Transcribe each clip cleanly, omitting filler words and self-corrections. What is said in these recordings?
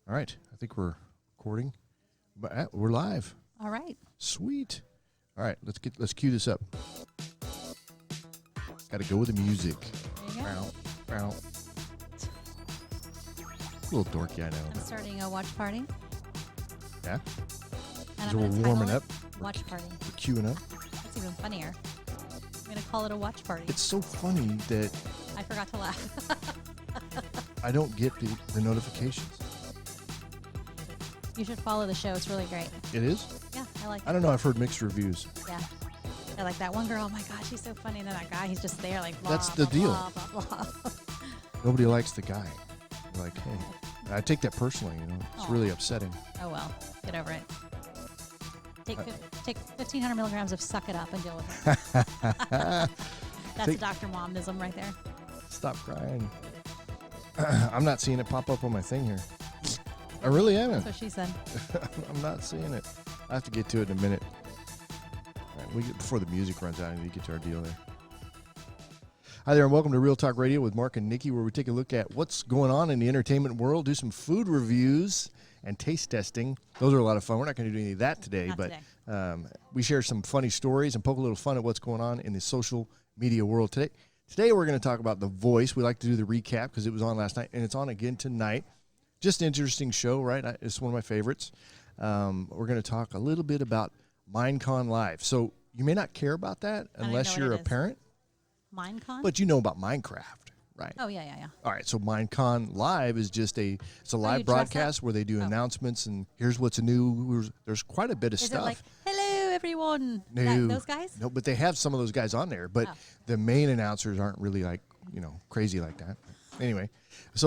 All right. I think we're recording. But we're live. All right. Sweet. All right. Let's cue this up. Got to go with the music. There you go. Bow. A little dorky, I know. I'm starting a watch party. Yeah. And So I'm we're gonna warming title up. it Watch party. We're queuing up. That's even funnier. I'm going to call it a watch party. It's so funny that I forgot to laugh. I don't get the notifications. You should follow the show. It's really great. It is? Yeah, I like it. I don't know. I've heard mixed reviews. Yeah. I like that one girl. Oh my God, she's so funny. And then that guy, he's just there like blah, That's the blah, deal. Blah, blah, blah. Nobody likes the guy. Like, hey, I take that personally, you know. It's Aw. really upsetting. Oh well, get over it. Take 1,500 milligrams of Suck It Up and deal with it. That's a Dr. Momism right there. Stop crying. I'm not seeing it pop up on my thing here. I really haven't. That's what she said. I'm not seeing it. I have to get to it in a minute. All right, before the music runs out, I need to get to our deal there. Hi there, and welcome to Real Talk Radio with Mark and Nikki, where we take a look at what's going on in the entertainment world, do some food reviews and taste testing. Those are a lot of fun. We're not going to do any of that today, but we share some funny stories and poke a little fun at what's going on in the social media world today. Today we're going to talk about The Voice. We like to do the recap because it was on last night, and it's on again tonight. Just an interesting show, right? It's one of my favorites. We're going to talk a little bit about Minecon Live. So you may not care about that unless you're a parent. Minecon? But you know about Minecraft, right? Oh, yeah. All right, so Minecon Live is just it's a live broadcast where they do announcements and here's what's new. There's quite a bit of stuff. Is it like, hello, everyone? No. Those guys? No, but they have some of those guys on there. But the main announcers aren't really like, crazy like that. Anyway,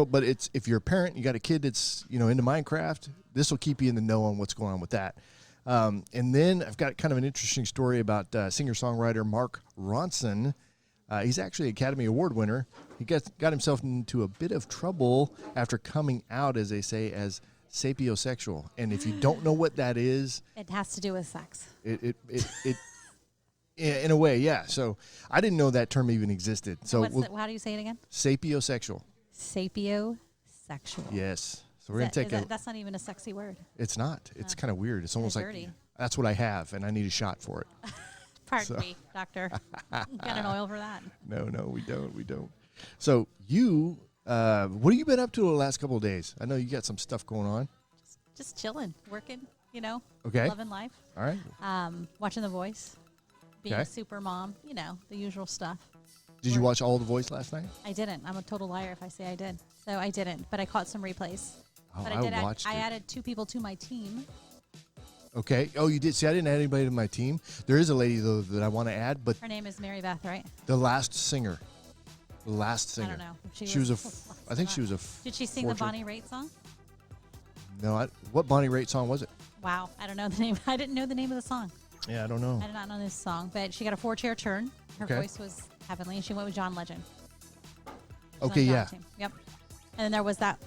but it's if you're a parent, you got a kid that's, into Minecraft, this will keep you in the know on what's going on with that. And then I've got kind of an interesting story about singer-songwriter Mark Ronson. He's actually an Academy Award winner. He got himself into a bit of trouble after coming out, as they say, as SapioSexual. And if you don't know what that is, it has to do with sex. It in a way, yeah. So I didn't know that term even existed. So how do you say it again? SapioSexual. SapioSexual. Yes. So we're going to take that's not even a sexy word. It's not. It's kind of weird. It's almost like dirty. That's what I have, and I need a shot for it. Pardon me, doctor. Got an oil for that? No, we don't. So you, what have you been up to the last couple of days? I know you got some stuff going on. Just chilling, working, Okay. Loving life. All right. Watching The Voice, being a super mom, the usual stuff. Did you watch all The Voice last night? I didn't. I'm a total liar if I say I did. So I didn't, but I caught some replays. Oh, but I added 2 people to my team. Okay. Oh, you did? See, I didn't add anybody to my team. There is a lady, though, that I want to add, but... Her name is Mary Beth, right? The last singer. I don't know. She was I think she was a... Did she sing the Bonnie Raitt song? No. What Bonnie Raitt song was it? Wow. I don't know the name. I didn't know the name of the song. Yeah, I don't know. I did not know this song, but she got a 4-chair turn. Her voice was heavenly, and she went with John Legend. Okay, yeah. Yep. And then there was that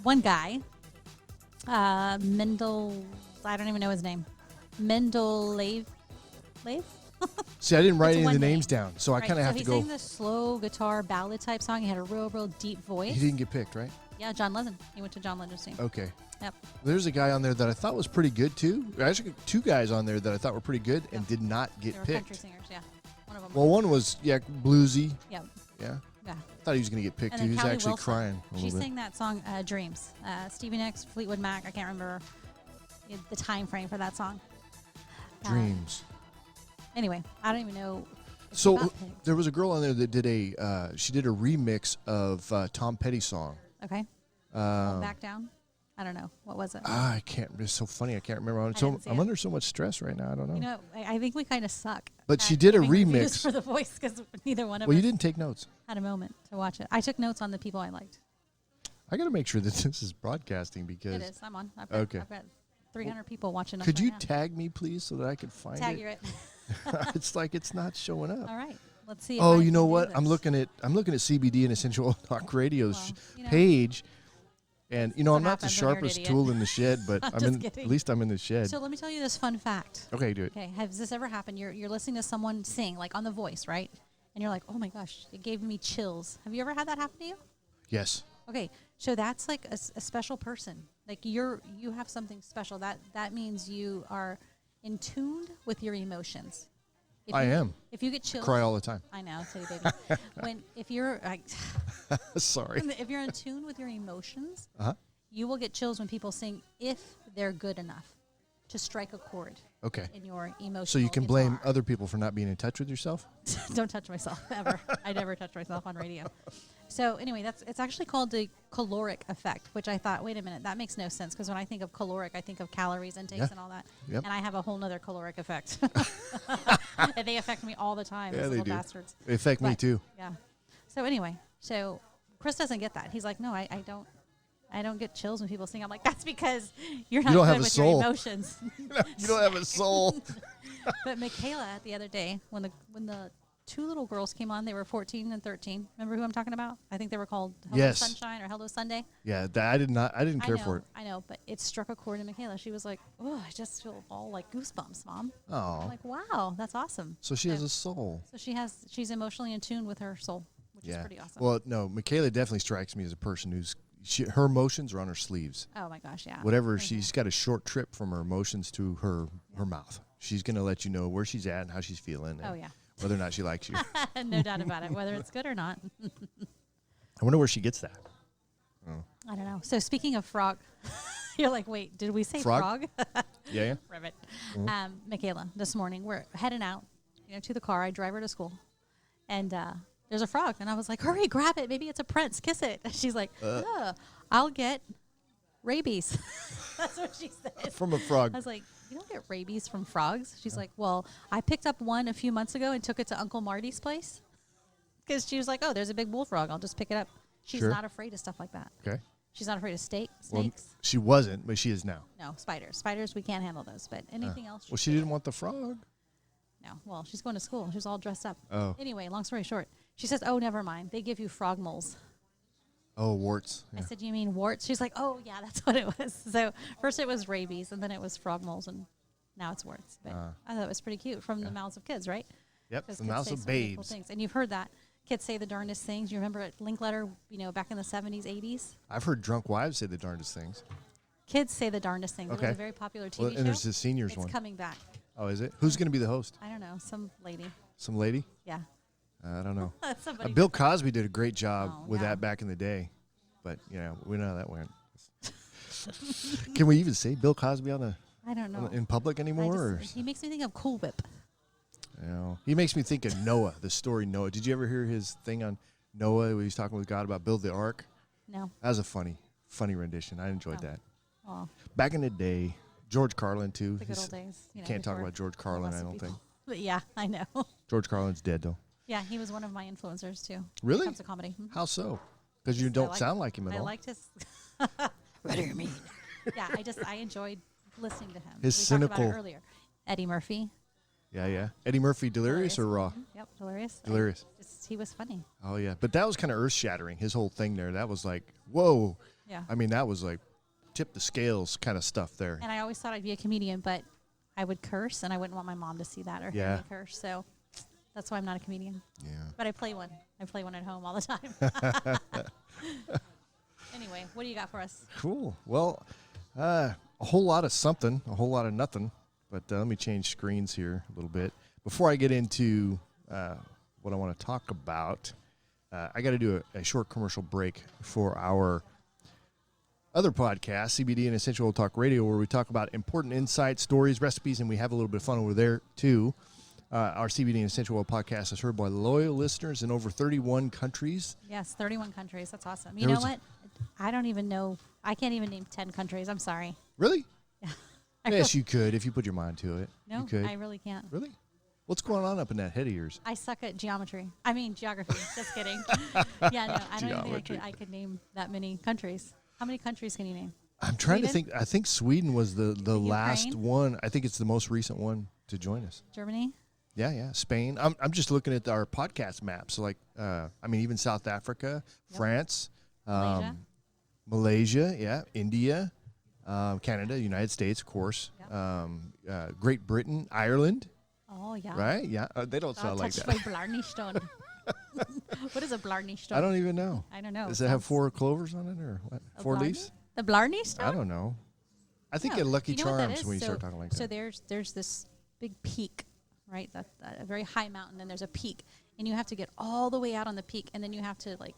one guy, Mendel... I don't even know his name. Mendel Lave? See, I didn't write any of the names down, so I kind of have to go. He sang the slow guitar ballad type song. He had a real deep voice. He didn't get picked, right? Yeah, John Legend. He went to John Legend's team. Okay. Yep. There's a guy on there that I thought was pretty good, too. Actually, 2 guys on there that I thought were pretty good and did not get they were picked. Country singers, yeah. One of them. Well, one was, bluesy. Yep. Yeah. Yeah. I thought he was going to get picked, too. He was Callie actually Wilson. crying a She little bit. sang that song, Dreams. Stevie Nicks, Fleetwood Mac. I can't remember the time frame for that song. Dreams. Anyway, I don't even know. So there was a girl on there that did she did a remix of Tom Petty's song. Okay. Back Down? I don't know. What was it? I can't. It's so funny. I can't remember. I'm under so much stress right now. I don't know. I think we kind of suck. But she did a remix for The Voice because neither one of us. Well, you didn't take notes. Had a moment to watch it. I took notes on the people I liked. I got to make sure that this is broadcasting because it is. I'm on. I've got 300 people watching us. Could you now. Tag me, please, so that I could find Tag it? you it. It's like it's not showing up. All right. Let's see. Oh, you know what? I'm looking at CBD and Essential Talk Radio's page. And, I'm not the sharpest tool in the shed, but at least I'm in the shed. So let me tell you this fun fact. Okay, do it. Okay, has this ever happened? You're listening to someone sing, like on The Voice, right? And you're like, oh my gosh, it gave me chills. Have you ever had that happen to you? Yes. Okay, so that's like a special person. Like you have something special. That means you are in tune with your emotions. I am. If you get chills, Cry all the time. I know, silly baby. If you're Sorry. if you're in tune with your emotions, Uh-huh. you will get chills when people sing if they're good enough to strike a chord. Okay. In your emotional So you can blame guitar. other people for not being in touch with yourself? Don't touch myself ever. I never touch myself on radio. So anyway, it's actually called the caloric effect, which I thought, wait a minute, that makes no sense because when I think of caloric, I think of calories intakes and all that. Yep. And I have a whole nother caloric effect. And they affect me all the time, Yeah, those they little do. bastards. They affect me But, too. Yeah. So anyway, Chris doesn't get that. He's like, no, I don't get chills when people sing. I'm like, that's because you're not don't good have a with soul. your emotions. You don't have a soul. But Michaela, the other day, when the two little girls came on, they were 14 and 13. Remember who I'm talking about? I think they were called Hello Yes. Sunshine or Hello Sunday. Yeah, I didn't care for it. I know, but it struck a chord in Michaela. She was like, oh, I just feel all like goosebumps, Mom. I'm Oh. like, wow, that's awesome. So she has a soul. So she's emotionally in tune with her soul, which is pretty awesome. Well, no, Michaela definitely strikes me as a person her emotions are on her sleeves. Oh my gosh, yeah. Whatever, she's got a short trip from her emotions to her mouth. She's going to let you know where she's at and how she's feeling. Oh, and yeah. whether or not she likes you. No doubt about it, whether it's good or not. I wonder where she gets that. I don't know. So speaking of frog, you're like, wait, did we say Frog? frog? Yeah. Ribbit. Michaela, this morning, we're heading out, to the car. I drive her to school. And there's a frog. And I was like, hurry, grab it. Maybe it's a prince. Kiss it. And she's like, I'll get rabies. That's what she said. From a frog. I was like, you don't get rabies from frogs? She's like, well, I picked up one a few months ago and took it to Uncle Marty's place. Because she was like, oh, there's a big bullfrog. I'll just pick it up. She's Sure. not afraid of stuff like that. Okay. She's not afraid of snakes. Well, she wasn't, but she is now. No, spiders. Spiders, we can't handle those. But anything else? Well, she didn't want the frog. No. Well, she's going to school. She was all dressed up. Oh. Anyway, long story short, she says, oh, never mind. They give you frog moles. Oh, warts. I said, you mean warts? She's like, oh, yeah, that's what it was. So first it was rabies, and then it was frog moles, and now it's warts. But I thought it was pretty cute from the mouths of kids, right? Yep, 'Cause the kids mouths say of so many cool babes. things. And you've heard that. Kids say the darndest things. You remember at Linkletter, back in the 70s, 80s? I've heard drunk wives say the darndest things. Kids say the darndest things. Okay. It was a very popular TV Well, show. and there's the seniors It's one. coming back. Oh, is it? Who's going to be the host? I don't know. Some lady. Some lady? Yeah. I don't know. Somebody. Bill Cosby did a great job with yeah. that back in the day. But, we know how that went. Can we even say Bill Cosby I don't know. in public anymore? He makes me think of Cool Whip. He makes me think of Noah, the story Noah. Did you ever hear his thing on Noah where he's talking with God about build the ark? No. That was a funny rendition. I enjoyed that. Oh, Back in the day, George Carlin, too. the good old days. You can't talk about George Carlin, I don't think. But yeah, I know. George Carlin's dead, though. Yeah, he was one of my influencers, too. When Really? it comes to comedy. Mhm. How so? Because you don't sound like him at I all. liked his... What do you mean? Yeah, I enjoyed listening to him. His We talked about cynical- it earlier. Eddie Murphy. Yeah. Eddie Murphy, delirious or raw? Mhm. Yep, hilarious. Delirious. He was funny. Oh, yeah. But that was kind of earth-shattering, his whole thing there. That was like, whoa. Yeah. I mean, that was like tip the scales kind of stuff there. And I always thought I'd be a comedian, but I would curse, and I wouldn't want my mom to see that or hear me curse. So that's why I'm not a comedian. Yeah. But I play one. I play one at home all the time. Anyway, what do you got for us? Cool. Well, a whole lot of something, a whole lot of nothing. But let me change screens here a little bit. Before I get into what I want to talk about, I got to do a short commercial break for our other podcast, CBD and Essential Talk Radio, where we talk about important insights, stories, recipes, and we have a little bit of fun over there, too. Our CBD and Essential Oil podcast is heard by loyal listeners in over 31 countries. Yes, 31 countries. That's awesome. You know what? I don't even know. I can't even name 10 countries. I'm sorry. Really? Yeah. Yes, you could if you put your mind to it. No, you could. I really can't. Really? What's going on up in that head of yours? I suck at geometry. I mean, geography. Just kidding. Yeah, no, I don't even think I could name that many countries. How many countries can you name? I'm trying to think. I think Sweden was the last Ukraine? one. I think it's the most recent one to join us. Germany? Yeah. Spain. I'm just looking at our podcast map. So, even South Africa, France, Malaysia, India, Canada, United States, of course, Great Britain, Ireland. Oh, yeah. Right? Yeah. They don't sound like that. What is a Blarney stone? I don't even know. I don't know. Does it have 4 clovers on it or what? 4 leaves? The Blarney stone? I don't know. I think No. of Lucky You know what that Charms is? when you start talking like so that. there's this big peak, right? That a very high mountain, and there's a peak, and you have to get all the way out on the peak, and then you have to like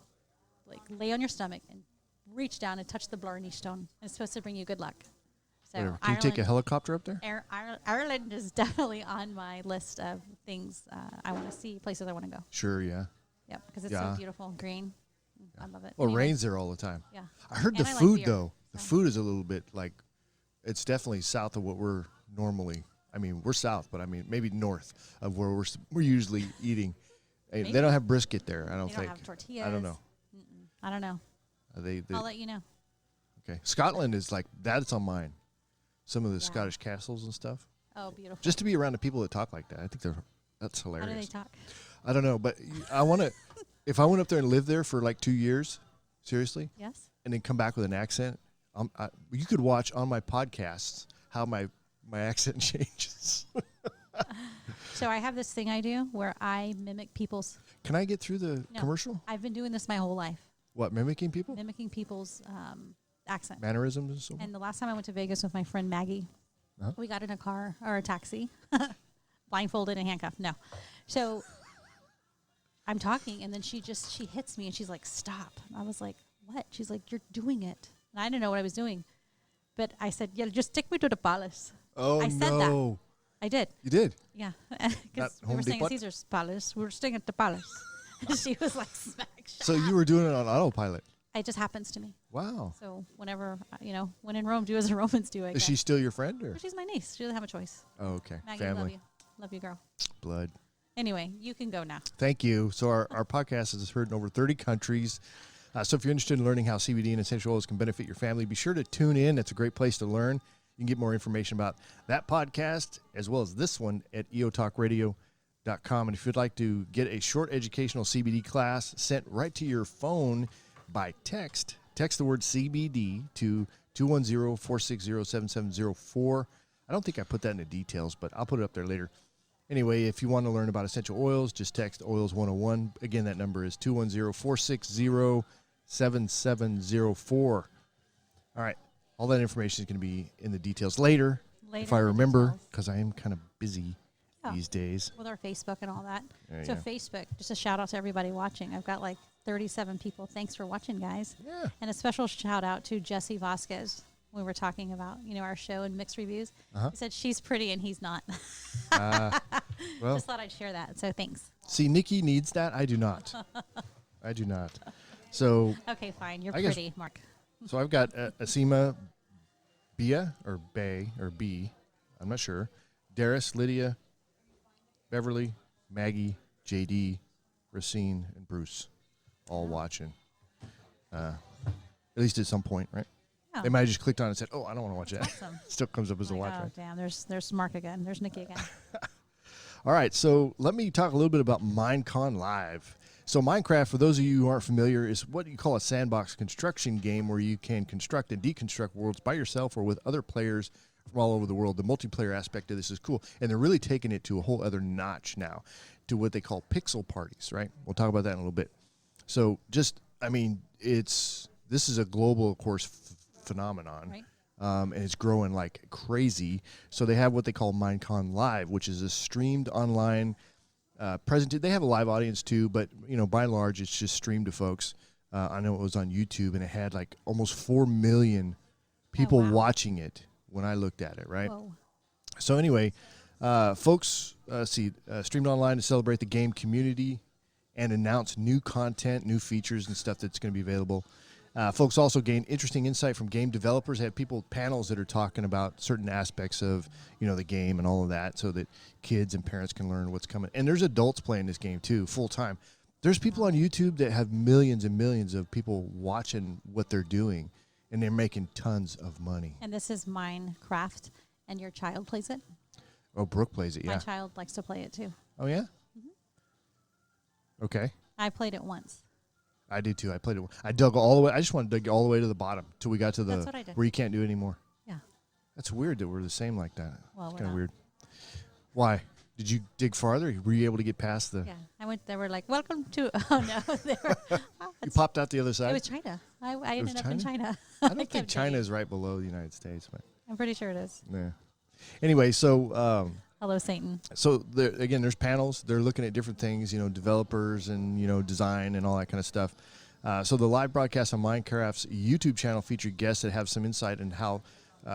lay on your stomach and reach down and touch the Blarney stone. It's supposed to bring you good luck. So Whatever. Can you take a helicopter up there? Ireland is definitely on my list of things I want to see, places I want to go. Sure, yeah. Yep, because it's so beautiful, green. I love it. Well, it Anyway, rains there all the time. Yeah. I heard And the I like food, beer, though. The so. food is a little bit like, it's definitely south of what we're normally, we're south, but maybe north of where we're usually eating. Hey, they don't have brisket there, I don't They think. don't have tortillas. I don't know. I don't know. They I'll let you know. Okay. Scotland is like, that's on mine. Some of the Yeah. Scottish castles and stuff. Oh, beautiful. Just to be around the people that talk like that. I think that's How hilarious. do they talk? I don't know, but I want to, if I went up there and lived there for like 2 years, seriously, Yes. and then come back with an accent, you could watch on my podcasts how my accent changes. So I have this thing I do where I mimic people's. Can I get through the No. commercial? I've been doing this my whole life, What, mimicking people? mimicking people's accent. Mannerisms and so on? And the last time I went to Vegas with my friend Maggie, Uh-huh. we got in a car or a taxi, blindfolded and handcuffed. No. So I'm talking, and then she hits me, and she's like, "Stop." I was like, "What?" She's like, "You're doing it." And I didn't know what I was doing. But I said, "Yeah, just take me to the palace." Oh, I said no. I did. You did? Yeah. Not Because we Home were staying Depot? at Caesar's Palace. We were staying at the palace. She was like, smack. So you were doing it on autopilot. It just happens to me. Wow. So whenever, when in Rome, do as the Romans do, I Is guess. she still your friend? Or? Well, she's my niece. She doesn't have a choice. Oh, okay. Maggie, Family. love you. Love you, girl. Blood. Anyway, you can go now. Thank you. So our podcast is heard in over 30 countries. So if you're interested in learning how CBD and essential oils can benefit your family, be sure to tune in. That's a great place to learn. You can get more information about that podcast as well as this one at eotalkradio.com. And if you'd like to get a short educational CBD class sent right to your phone by text the word CBD to 210-460-7704. I don't think I put that in the details, but I'll put it up there later. Anyway, if you want to learn about essential oils, just text Oils 101. Again, that number is 210-460-7704. All right. All that information is going to be in the details later if I in the remember, details. because I am kind of busy Yeah. these days. With our Facebook and all that. There you So go. Facebook, just a shout out to everybody watching. I've got like 37 people. Thanks for watching, guys. Yeah. And a special shout out to Jesse Vasquez. We were talking about, our show and mixed reviews. Uh-huh. He said she's pretty and he's not. Well, Just thought I'd share that. So thanks. see, Nikki needs that. I do not. I do not. So Okay, fine. You're I guess- pretty, Mark. I've got Asima, Bia, or Bay, or B, I'm not sure. Darius, Lydia, Beverly, Maggie, JD, Racine, and Bruce all watching. At least at some point, right? Oh. They might have just clicked on it and said, oh, I don't want to watch that. Awesome. Still comes up as a Like, watch, oh, right? damn. There's Mark again. There's Nikki again. All right, so let me talk a little bit about Minecon Live. So Minecraft, for those of you who aren't familiar, is what you call a sandbox construction game where you can construct and deconstruct worlds by yourself or with other players from all over the world. The multiplayer aspect of this is cool, and they're really taking it to a whole other notch now, to what they call pixel parties, right? We'll talk about that in a little bit. So this is a global, of course, phenomenon. Right. And it's growing like crazy. So they have what they call Minecon Live, which is a streamed online presentation. They have a live audience too, but by and large, it's just streamed to folks. I know it was on YouTube, and it had like almost 4 million people wow. watching it when I looked at it. Right. Whoa. So anyway, folks streamed online to celebrate the game community and announce new content, new features, and stuff that's going to be available. Folks also gain interesting insight from game developers. They have panels that are talking about certain aspects of, the game and all of that, so that kids and parents can learn what's coming. And there's adults playing this game too, full time. There's people on YouTube that have millions and millions of people watching what they're doing, and they're making tons of money. And this is Minecraft, and your child plays it? Oh, Brooke plays it, yeah. My child likes to play it too. Oh, yeah? Okay. I played it once. I did too. I played it. I dug all the way. I just wanted to dig all the way to the bottom till we got to That's what I did. where you can't do it anymore. Yeah. That's weird that we're the same like that. Well, It's we're kind of not. weird. Why? Did you dig farther? Were you able to get past the? Yeah, I went. They were like, "Welcome to." Oh no, they were. You popped out the other It side. was China. I ended up in China. I don't think China is right below the United States, but I'm pretty sure it is. yeah. Anyway, so Hello, Satan. so there, again, there's panels. They're looking at different things, developers and design and all that kind of stuff. So the live broadcast on Minecraft's YouTube channel featured guests that have some insight in how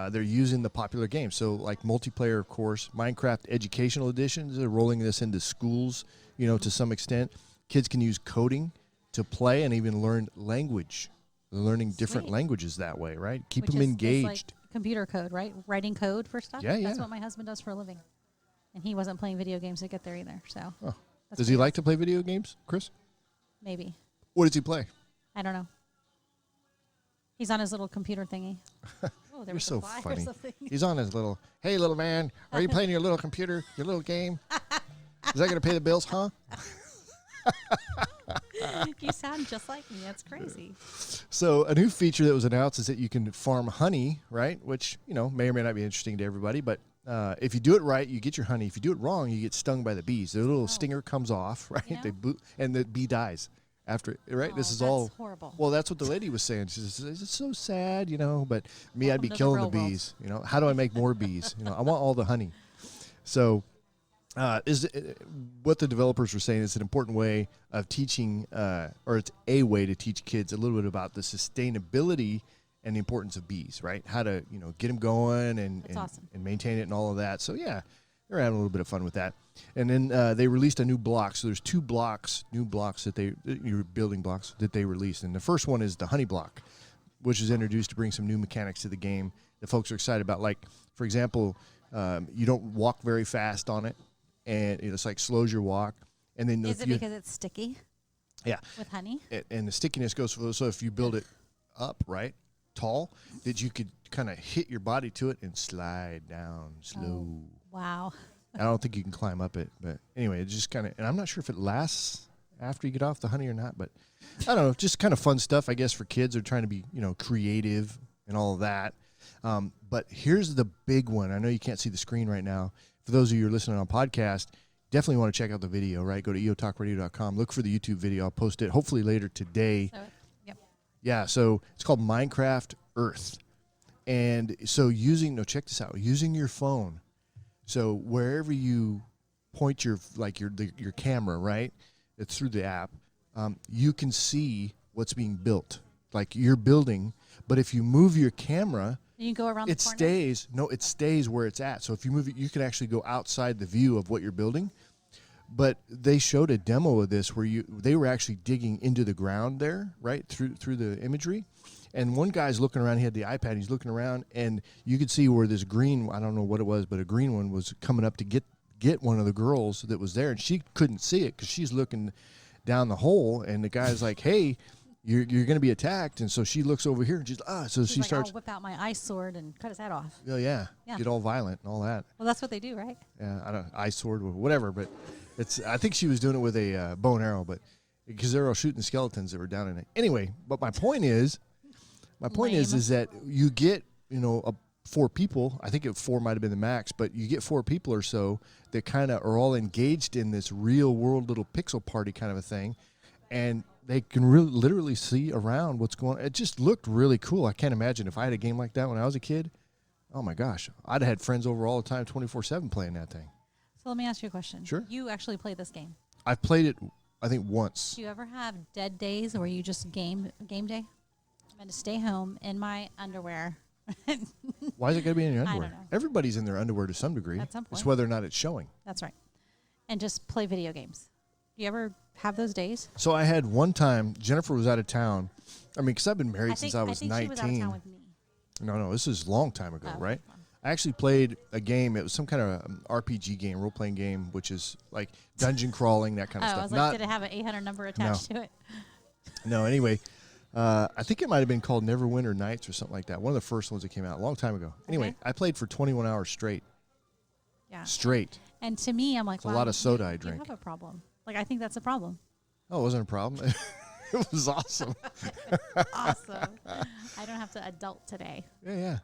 they're using the popular games. So like multiplayer, of course, Minecraft educational editions. They're rolling this into schools, to some extent. Kids can use coding to play and even learn language. They're learning different languages that way, right? Keep them engaged. Like computer code, right? Writing code for stuff. Yeah, yeah. That's what my husband does for a living. And he wasn't playing video games to get there either. So Does he like to play video games, Chris? Maybe. What does he play? I don't know. He's on his little computer thingy. Oh, You're so funny. He's on his little, hey, little man, are you playing your little computer, your little game? Is that going to pay the bills, huh? You sound just like me. That's crazy. So a new feature that was announced is that you can farm honey, right? Which, may or may not be interesting to everybody. But if you do it right, you get your honey. If you do it wrong, you get stung by the bees. The little stinger comes off, right? You know? And the bee dies after, right? Oh, This is that's all horrible. Well, that's what the lady was saying. She says, it's so sad, But me, I'd be Welcome to the killing the real world. bees. How do I make more bees? I want all the honey. So what the developers were saying is an important way of teaching, or it's a way to teach kids a little bit about the sustainability and the importance of bees, right? How to, get them going and awesome. and maintain it and all of that. So, yeah, they're having a little bit of fun with that. And then they released a new block. So there's new blocks building blocks that they released. And the first one is the honey block, which is introduced to bring some new mechanics to the game that folks are excited about. Like, for example, you don't walk very fast on it. And it's like slows your walk. And then Is it because it's sticky? Yeah. With honey? And the stickiness goes so if you build it up, right, tall, that you could kind of hit your body to it and slide down slow. Oh, wow. I don't think you can climb up it, but anyway, it's just kind of, and I'm not sure if it lasts after you get off the honey or not, but I don't know, just kind of fun stuff, I guess, for kids who are trying to be, creative and all of that. But here's the big one. I know you can't see the screen right now. For those of you who are listening on podcast, definitely want to check out the video, right? Go to eotalkradio.com. Look for the YouTube video. I'll post it hopefully later today. So, yep. Yeah, so it's called Minecraft Earth. And so check this out, using your phone. So wherever you point your camera, right? It's through the app. You can see what's being built. Like you're building, but if you move your camera, you can go around the corner? It stays where it's at. So if you move it, you can actually go outside the view of what you're building. But they showed a demo of this where they were actually digging into the ground there, right, through the imagery. And one guy's looking around. He had the iPad. He's looking around, and you could see where this green, I don't know what it was, but a green one was coming up to get one of the girls that was there. And she couldn't see it because she's looking down the hole. And the guy's like, hey, you're going to be attacked. And so she looks over here and so she like, starts. I'll whip out my ice sword and cut his head off. Oh, yeah. Get all violent and all that. Well, that's what they do, right? Yeah, I don't ice sword or whatever, but I think she was doing it with a bow and arrow, but because they were all shooting skeletons that were down in it. Anyway, but my point is that you get, 4 people. I think 4 might have been the max, but you get 4 people or so that kind of are all engaged in this real world little pixel party kind of a thing. And they can really literally see around what's going on. It just looked really cool. I can't imagine if I had a game like that when I was a kid. Oh, my gosh. I'd have had friends over all the time 24/7 playing that thing. So let me ask you a question. Sure. You actually played this game. I've played it, I think, once. Do you ever have dead days where you just game day? I'm going to stay home in my underwear. Why is it going to be in your I underwear? don't know. Everybody's in their underwear to some degree. At some point. It's whether or not it's showing. That's right. And just play video games. Do you ever have those days? So I had one time, Jennifer was out of town. I mean, because I've been married since I was 19. I think she was out of town with me. No, this is a long time ago, right? Fun. I actually played a game. It was some kind of RPG game, role-playing game, which is like dungeon crawling, that kind of stuff. I was like, did it have an 800 number attached to it? No, anyway, I think it might have been called Neverwinter Nights or something like that. One of the first ones that came out a long time ago. Anyway, Okay. I played for 21 hours straight. Yeah. Straight. And to me, I'm like, It's a lot of soda I drink. You have a problem. Like, I think that's a problem. Oh, it wasn't a problem. It was awesome. Awesome. I don't have to adult today. Yeah.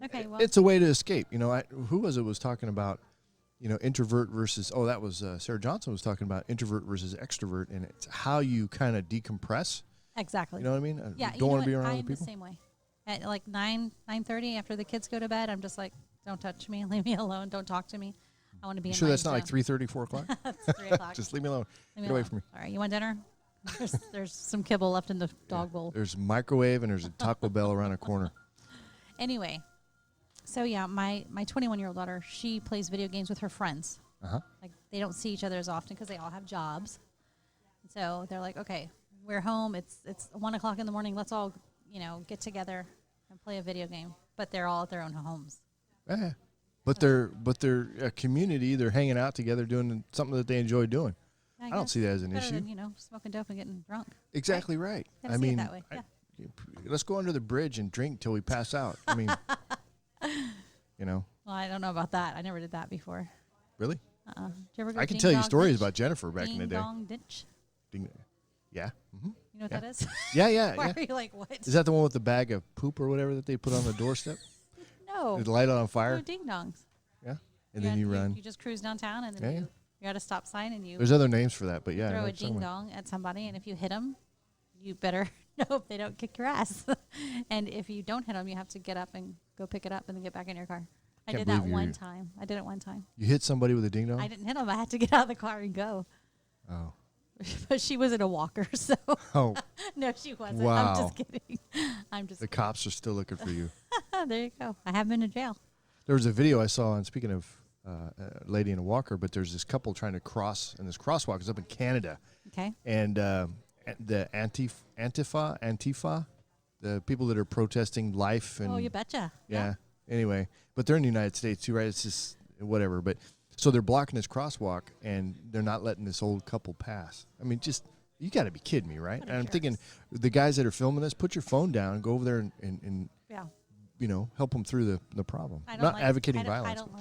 Okay, well. It's a way to escape. Who was it was talking about introvert versus, that was Sarah Johnson was talking about introvert versus extrovert, and it's how you kind of decompress. Exactly. You know what I mean? Yeah. You don't want to be around other I'm people. the same way. At like 9:30 after the kids go to bed, I'm just like, don't touch me, leave me alone, don't talk to me. I want to be in Sure, my that's not zone. like 3:30, 4 o'clock. It's 3 o'clock. Just leave me alone. Leave me Get away alone. from me. All right, you want dinner? There's some kibble left in the dog bowl. There's a microwave and there's a Taco Bell around the corner. Anyway, so yeah, my 21-year-old daughter, she plays video games with her friends. Uh-huh. Like they don't see each other as often because they all have jobs. So they're like, okay, we're home. It's 1 o'clock in the morning. Let's all get together and play a video game. But they're all at their own homes. Yeah. But they're a community. They're hanging out together doing something that they enjoy doing. I don't see that as an better issue. Than, smoking dope and getting drunk. Exactly right. I mean, that way. Yeah. Let's go under the bridge and drink till we pass out. I mean, Well, I don't know about that. I never did that before. Really? Did you ever go I can ding tell you dong stories ditch? about Jennifer back in the Ding day. dong ditch. Yeah. Mm-hmm. You know what that is? Yeah. Why are you like, what? Is that the one with the bag of poop or whatever that they put on the doorstep? No. They light it on fire? No ding dongs. Yeah. And then you run. You just cruise downtown and then you're at a stop sign and you There's other names for that, but yeah. throw a ding dong at somebody, and if you hit them, you better know they don't kick your ass. And if you don't hit them, you have to get up and go pick it up and then get back in your car. I did that one time. You hit somebody with a ding dong? I didn't hit them. I had to get out of the car and go. Oh. But she was in a walker, so. Oh. No, she wasn't. Wow. I'm just kidding. The cops are still looking for you. There you go. I haven't been in jail. There was a video I saw, and speaking of a lady in a walker, but there's this couple trying to cross, and this crosswalk is up in Canada. Okay. And the Antifa, the people that are protesting life. And you betcha. Yeah. Anyway, but they're in the United States too, right? It's just whatever. But so they're blocking this crosswalk, and they're not letting this old couple pass. I mean, just you got to be kidding me, right? And I'm thinking, the guys that are filming this, put your phone down and go over there and help them through the problem. Not advocating violence. I don't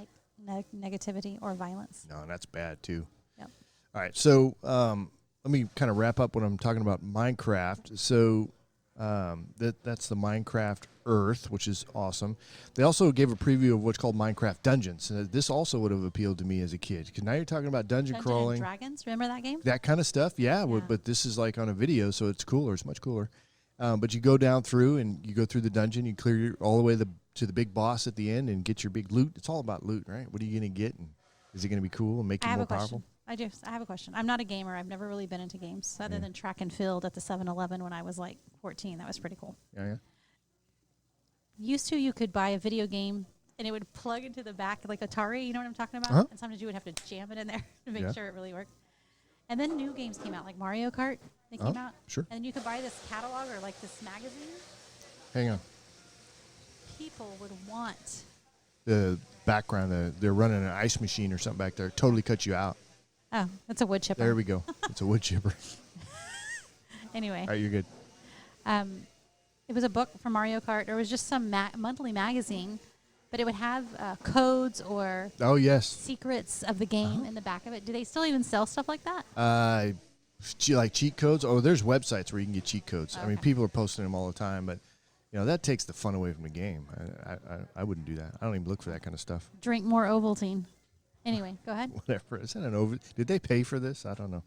like negativity or violence. No, that's bad too. Yep. All right, so let me kind of wrap up when I'm talking about Minecraft. So that's the Minecraft Earth, which is awesome. They also gave a preview of what's called Minecraft Dungeons. And this also would have appealed to me as a kid, because now you're talking about dungeon crawling. and Dragons, remember that game? That kind of stuff, yeah. But this is like on a video, so it's cooler. It's much cooler. But you go down through, and you go through the dungeon. You clear all the way to the big boss at the end and get your big loot. It's all about loot, right? What are you going to get? And is it going to be cool and make you more powerful? I have a question. I'm not a gamer. I've never really been into games other than track and field at the 7-Eleven when I was like 14. That was pretty cool. Yeah. Used to, you could buy a video game and it would plug into the back like Atari. You know what I'm talking about? Uh-huh. And sometimes you would have to jam it in there to make sure it really worked. And then new games came out, like Mario Kart. They came out. Sure. And you could buy this catalog or like this magazine. Hang on. People would want The background, they're running an ice machine or something back there. Totally cut you out. Oh, that's a wood chipper. There we go. It's a wood chipper. Anyway. All right, you're good. It was a book for Mario Kart. Or it was just some monthly magazine, but it would have codes or secrets of the game in the back of it. Do they still even sell stuff like that? Like cheat codes? Oh, there's websites where you can get cheat codes. Okay. I mean, people are posting them all the time, but that takes the fun away from the game. I wouldn't do that. I don't even look for that kind of stuff. Drink more Ovaltine. Anyway, go ahead. Whatever. Is that an over? Did they pay for this? I don't know.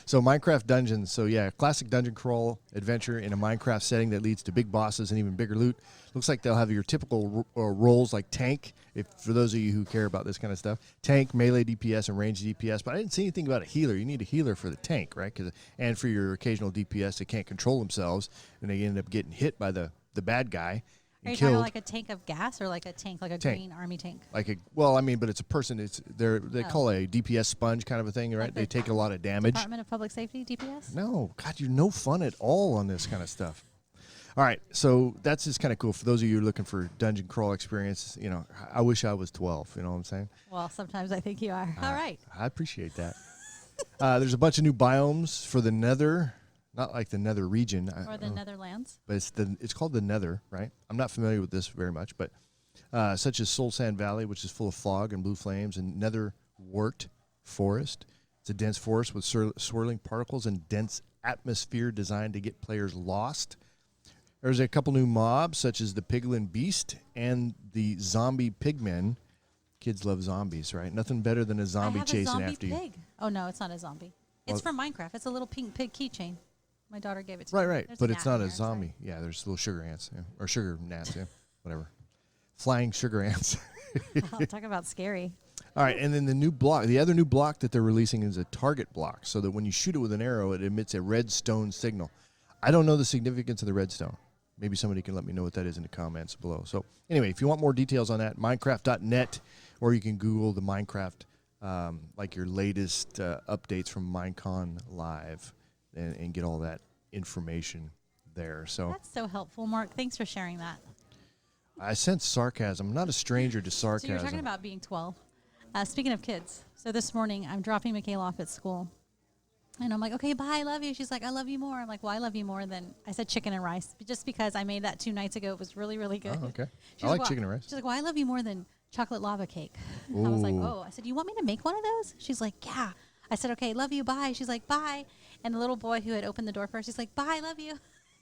So Minecraft Dungeons. So yeah, classic dungeon crawl adventure in a Minecraft setting that leads to big bosses and even bigger loot. Looks like they'll have your typical roles like tank, for those of you who care about this kind of stuff. Tank, melee DPS, and range DPS. But I didn't see anything about a healer. You need a healer for the tank, right? And for your occasional DPS that can't control themselves, and they end up getting hit by the bad guy. Are you killed. talking like a tank of gas or like a tank, like a green army tank? But it's a person. They call it a DPS sponge kind of a thing, right? Like they take a lot of damage. Department of Public Safety, DPS? No, God, you're no fun at all on this kind of stuff. All right, so that's just kind of cool for those of you who are looking for dungeon crawl experience. I wish I was 12. You know what I'm saying? Well, sometimes I think you are. All right. I appreciate that. There's a bunch of new biomes for the Nether. Not like the Nether region. Or the Netherlands. But it's called the Nether, right? I'm not familiar with this very much, but such as Soul Sand Valley, which is full of fog and blue flames, and Nether Wart Forest. It's a dense forest with swirling particles and dense atmosphere designed to get players lost. There's a couple new mobs, such as the Piglin Beast and the Zombie Pigmen, Kids love zombies, right? Nothing better than a zombie chasing zombie after you. pig. Oh no, it's not a zombie. It's from Minecraft. It's a little pink pig keychain. My daughter gave it to me. Right. There's But a it's gnat not in a there, zombie. Yeah, there's little sugar ants, or sugar gnats, whatever. Flying sugar ants. sorry. Talk about scary. All right, and then the other new block that they're releasing is a target block, so that when you shoot it with an arrow, it emits a redstone signal. I don't know the significance of the redstone. Maybe somebody can let me know what that is in the comments below. So anyway, if you want more details on that, Minecraft.net, or you can Google the Minecraft, like your latest updates from Minecon Live, and get all that information there. So That's so helpful, Mark. Thanks for sharing that. I sense sarcasm. I'm not a stranger to sarcasm. So you're talking about being 12. Speaking of kids, so this morning I'm dropping Michaela off at school. And I'm like, okay, bye, I love you. She's like, I love you more. I'm like, well, I love you more than, I said chicken and rice, just because I made that 2 nights ago. It was really, really good. Oh, okay. She's I like well, chicken and rice. She's like, well, I love you more than chocolate lava cake. I was like, Ooh. oh. I said, you want me to make one of those? She's like, yeah. I said, okay, love you, bye. She's like, bye. And the little boy who had opened the door first, he's like, bye, love you.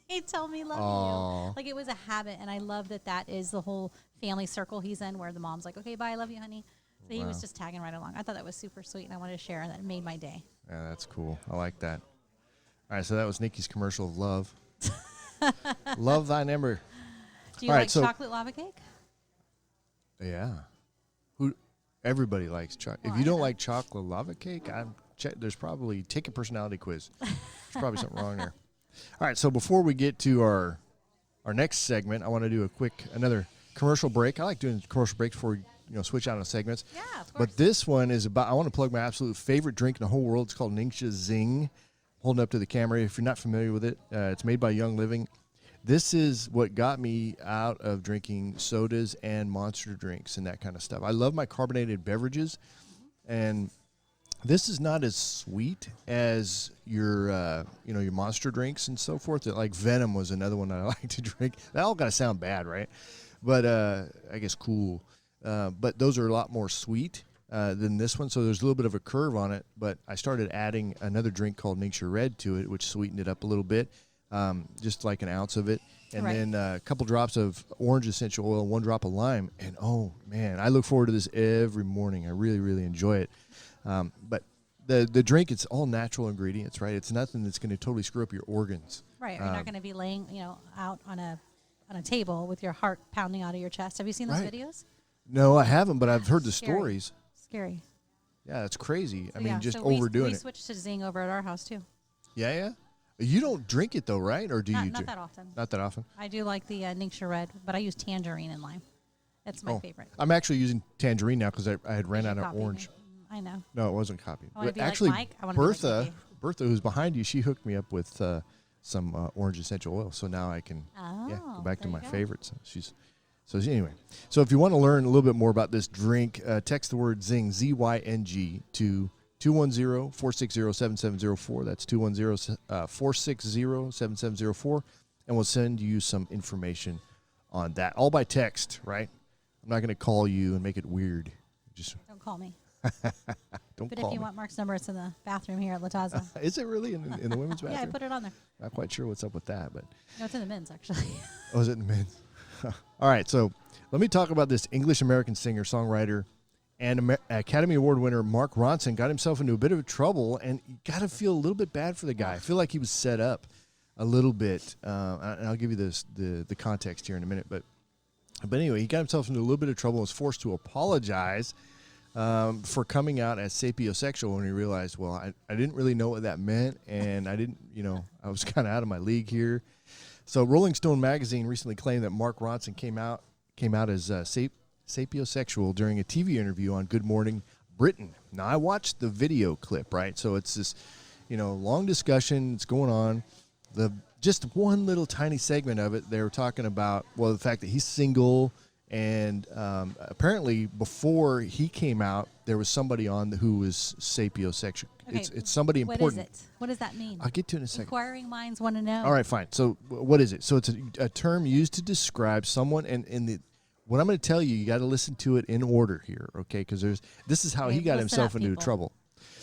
He told me love you. Like, it was a habit, and I love that is the whole family circle he's in, where the mom's like, okay, bye, I love you, honey. So he was just tagging right along. I thought that was super sweet, and I wanted to share, and that made my day. Yeah, that's cool. I like that. All right, so that was Nikki's commercial of love. Love thine ember. Do you All right, like so- chocolate lava cake? Yeah. Everybody likes chocolate. Well, If you I don't know. like chocolate lava cake, there's probably take a personality quiz. There's probably something wrong there. All right, so before we get to our next segment, I want to do another commercial break. I like doing commercial breaks before we switch out on segments. Yeah, of course. But this one is about, I want to plug my absolute favorite drink in the whole world. It's called Ningxia Zing. Holding up to the camera. If you're not familiar with it, it's made by Young Living. This is what got me out of drinking sodas and monster drinks and that kind of stuff. I love my carbonated beverages, and this is not as sweet as your your monster drinks and so forth. Like Venom was another one that I like to drink. That all gotta sound bad, right? But I guess cool. But those are a lot more sweet than this one, so there's a little bit of a curve on it. But I started adding another drink called Ningxia Red to it, which sweetened it up a little bit. Just like an ounce of it, and then a couple drops of orange essential oil, 1 drop of lime, and oh man, I look forward to this every morning. I really, really enjoy it. But the drink, it's all natural ingredients, right? It's nothing that's going to totally screw up your organs. Right, you're not going to be laying, out on a table with your heart pounding out of your chest. Have you seen those videos? No, I haven't, but I've heard the Scary. stories. Scary. Yeah, it's crazy. So I mean, just so overdoing we it. switched to Zing over at our house too. Yeah. You don't drink it though, right? Or do you? Not drink? that often. Not that often. I do like the Ningxia Red, but I use tangerine and lime. That's my favorite. I'm actually using tangerine now because I had ran out of Copied orange. me. I know. No, it wasn't copied. I wanna But be like actually, Mike. I wanna be like Bertha, who's behind you, she hooked me up with some orange essential oil. So now I can go back to there my you go. favorites. So anyway, so if you want to learn a little bit more about this drink, text the word Zing, Z-Y-N-G, to 210-460-7704. That's 210-460-7704. And we'll send you some information on that. All by text, right? I'm not going to call you and make it weird. Just Don't call me. don't But call if you me. want Mark's number, it's in the bathroom here at Latazza. Is it really in the women's bathroom? Yeah, I put it on there. Not quite sure what's up with that, but No, it's in the men's, actually. oh, is it in the men's? All right, so let me talk about this English-American singer, songwriter, and Academy Award winner Mark Ronson. Got himself into a bit of trouble, and you got to feel a little bit bad for the guy. I feel like he was set up a little bit, and I'll give you the context here in a minute. But anyway, he got himself into a little bit of trouble and was forced to apologize for coming out as sapiosexual when he realized, well, I didn't really know what that meant, and I didn't, I was kind of out of my league here. So Rolling Stone magazine recently claimed that Mark Ronson came out as sapiosexual during a TV interview on Good Morning Britain. Now, I watched the video clip, right? So it's this, long discussion. It's going on. Just one little tiny segment of it, they were talking about, well, the fact that he's single, and apparently before he came out, there was somebody on who was sapiosexual. Okay, It's somebody important. What is it? What does that mean? I'll get to it in a second. Inquiring minds want to know. All right, fine. So what is it? So it's a term used to describe someone, and what I'm going to tell you, you got to listen to it in order here, okay? Because this is how Okay, he got listen himself up, into people. trouble.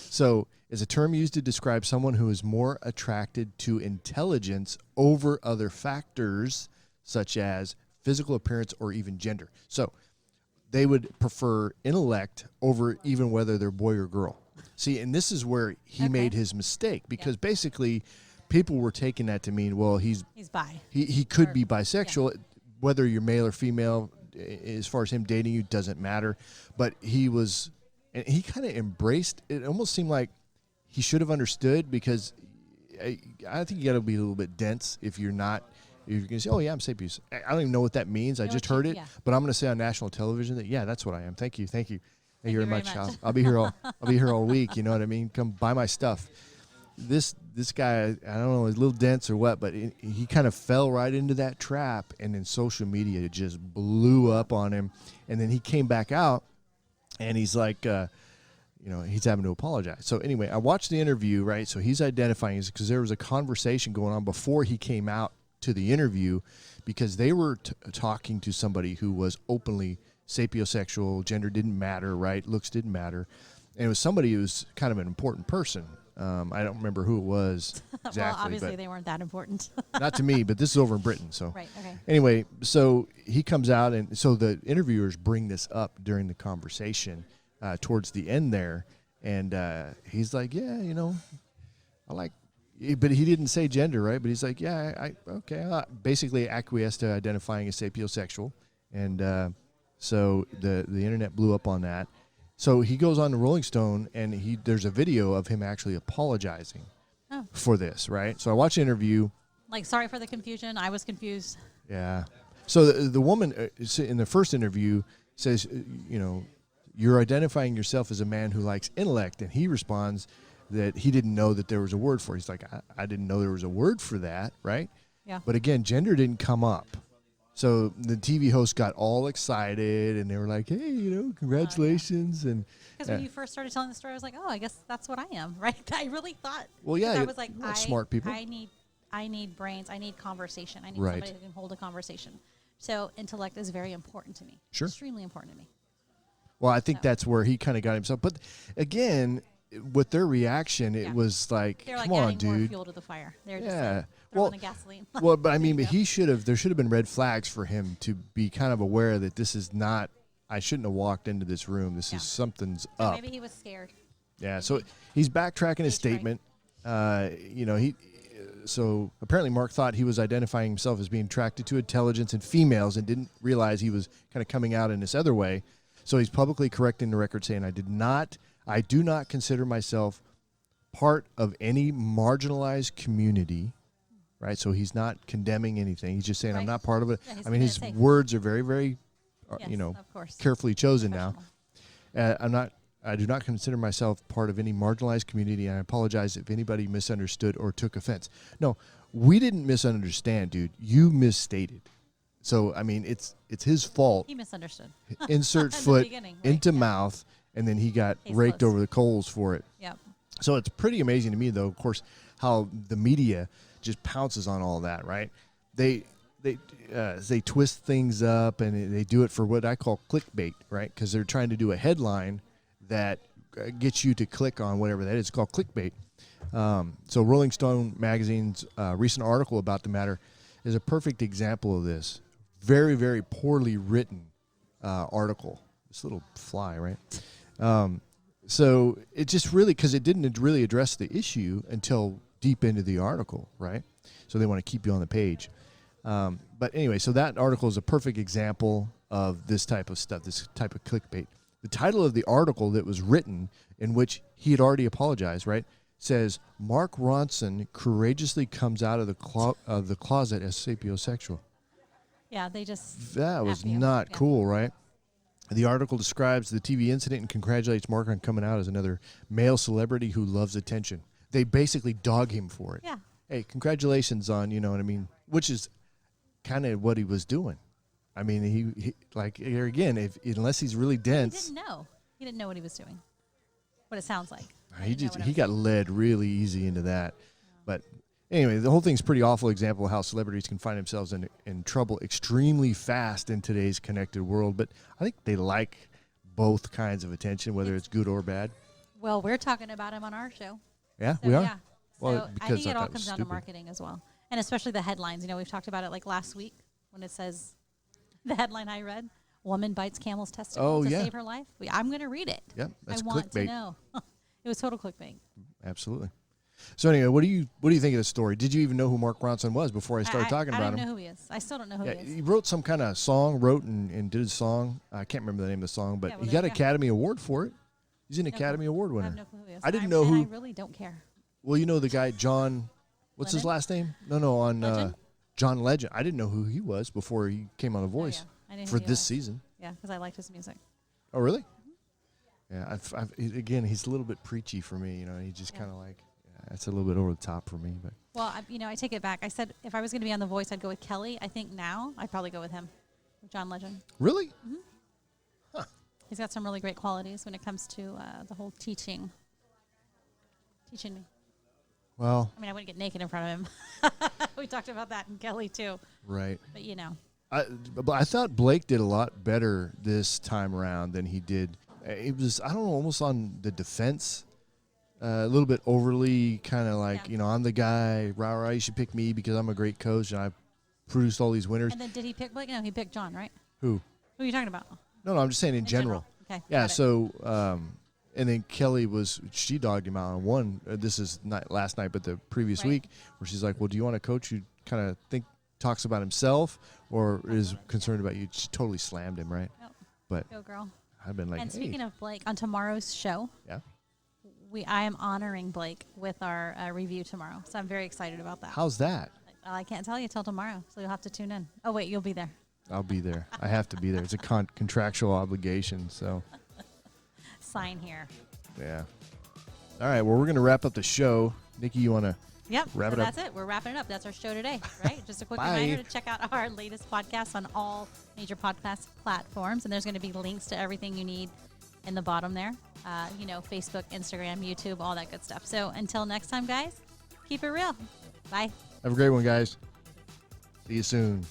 So it's a term used to describe someone who is more attracted to intelligence over other factors, such as physical appearance or even gender. So they would prefer intellect over even whether they're boy or girl. See, and this is where he made his mistake, because basically people were taking that to mean, well, he's bi. He could be bisexual, whether you're male or female. As far as him dating you, doesn't matter. But he was, and he kind of embraced it. Almost seemed like he should have understood, because I think you got to be a little bit dense if you're not. If you're going to say, oh, yeah, I'm sapios. I don't even know what that means. I just heard it. But I'm going to say on national television that, yeah, that's what I am. Thank you. Thank you. Thank you very much. I'll be here all week. You know what I mean? Come buy my stuff. This guy, I don't know, is a little dense or what, but he kind of fell right into that trap, and then social media just blew up on him. And then he came back out, and he's like, he's having to apologize. So anyway, I watched the interview, right? So he's identifying, because there was a conversation going on before he came out to the interview, because they were talking to somebody who was openly sapiosexual, gender didn't matter, right? Looks didn't matter. And it was somebody who was kind of an important person. I don't remember who it was exactly. Well, obviously they weren't that important. Not to me, but this is over in Britain. So right, okay. Anyway, so he comes out, and so the interviewers bring this up during the conversation towards the end there. And he's like, yeah, I like, but he didn't say gender, right? But he's like, yeah, okay. Basically acquiesced to identifying as sapiosexual. And so the internet blew up on that. So he goes on to Rolling Stone, and there's a video of him actually apologizing for this, right? So I watched the interview. Like, sorry for the confusion. I was confused. Yeah. So the woman in the first interview says, you're identifying yourself as a man who likes intellect. And he responds that he didn't know that there was a word for it. He's like, I didn't know there was a word for that, right? Yeah. But again, gender didn't come up. So the TV host got all excited, and they were like, hey, congratulations. And because when you first started telling the story, I was like, oh, I guess that's what I am, right? I really thought. Well, yeah. I was like, smart people. I need brains. I need conversation. I need somebody who can hold a conversation. So intellect is very important to me. Sure. Extremely important to me. Well, I think that's where he kind of got himself. But again, with their reaction, it was like, they're come like on, adding dude. More fuel to the fire. They're just like throwing the gasoline. Well, but I mean, but there should have been red flags for him to be kind of aware that this is not, I shouldn't have walked into this room. This is something's up. Maybe he was scared. Yeah, so he's backtracking his statement. So apparently Mark thought he was identifying himself as being attracted to intelligence and females, and didn't realize he was kind of coming out in this other way. So he's publicly correcting the record, saying, I do not consider myself part of any marginalized community, right? So he's not condemning anything. He's just saying, I'm not part of it. Yeah, I mean, his words are very, very, carefully chosen now. I do not consider myself part of any marginalized community, and I apologize if anybody misunderstood or took offense. No, we didn't misunderstand, dude. You misstated. So, I mean, it's his fault. He misunderstood. Insert foot into mouth, and then he got raked over the coals for it. Yep. So it's pretty amazing to me, though, of course, how the media just pounces on all that, right? They twist things up, and they do it for what I call clickbait, right? Because they're trying to do a headline that gets you to click on whatever that is. It's called clickbait. So Rolling Stone magazine's recent article about the matter is a perfect example of this. Very, very poorly written article. This little fly, right? So it just really, because it didn't really address the issue until deep into the article, right? So they want to keep you on the page. But anyway, so that article is a perfect example of this type of stuff, this type of clickbait. The title of the article that was written, in which he had already apologized, right, says, Mark Ronson courageously comes out of the closet as sapiosexual. Yeah, they just... That was not cool, right? The article describes the TV incident and congratulates Mark on coming out as another male celebrity who loves attention. They basically dog him for it. Yeah. Hey, congratulations on, you know what I mean, which is kind of what he was doing. I mean, he like, here again, unless he's really dense. He didn't know. He didn't know what he was doing, what it sounds like. He got led really easy into that. Yeah. But anyway, the whole thing's a pretty awful example of how celebrities can find themselves in trouble extremely fast in today's connected world. But I think they like both kinds of attention, whether it's good or bad. Well, we're talking about him on our show. Yeah, so, we are? Yeah. Well, so I think it all comes down to marketing as well. And especially the headlines. You know, we've talked about it like last week when it says, the headline I read, woman bites camel's testicle to yeah. save her life. I'm going to read it. Yep, that's I want to clickbait. know. It was total clickbait. Absolutely. So anyway, what do you think of the story? Did you even know who Mark Ronson was before I started talking about him? I don't know who he is. I still don't know who he is. He wrote some kind of song, and did a song. I can't remember the name of the song, but he got an Academy Award for it. He's an Academy Award winner. I have no clue who he is. I didn't know who. I really don't care. Well, you know the guy, John, what's his last name? No, John Legend. I didn't know who he was before he came on The Voice for this season. Yeah, because I liked his music. Oh, really? Yeah, again, he's a little bit preachy for me. He just kind of like, that's a little bit over the top for me. But well, I take it back. I said if I was going to be on The Voice, I'd go with Kelly. I think now I'd probably go with him, John Legend. Really? Mm-hmm. Huh. He's got some really great qualities when it comes to the whole teaching me. Well, I wouldn't get naked in front of him. We talked about that in Kelly too. Right. But But I thought Blake did a lot better this time around than he did. It was, I don't know, almost on the defense, a little bit overly kind of like, I'm the guy, rah, you should pick me because I'm a great coach and I produced all these winners. And then did he pick Blake? No, he picked John, right? Who? Who are you talking about? No, I'm just saying in general. Okay. Yeah, so, and then Kelly she dogged him out on one. This is not last night, but the previous week, where she's like, well, do you want a coach who kind of talks about himself or is concerned about you? She totally slammed him, right? Yep. But go girl. I've been like, and speaking of Blake, on tomorrow's show, I am honoring Blake with our review tomorrow. So I'm very excited about that. How's that? I can't tell you till tomorrow, so you'll have to tune in. Oh, wait, you'll be there. I'll be there. I have to be there. It's a contractual obligation, so. Sign here. Yeah. All right, well, we're going to wrap up the show. Nikki, you want to wrap it up? That's it. We're wrapping it up. That's our show today, right? Just a quick reminder to check out our latest podcast on all major podcast platforms, and there's going to be links to everything you need in the bottom there. Facebook, Instagram, YouTube, all that good stuff. So until next time, guys, keep it real. Bye. Have a great one, guys. See you soon.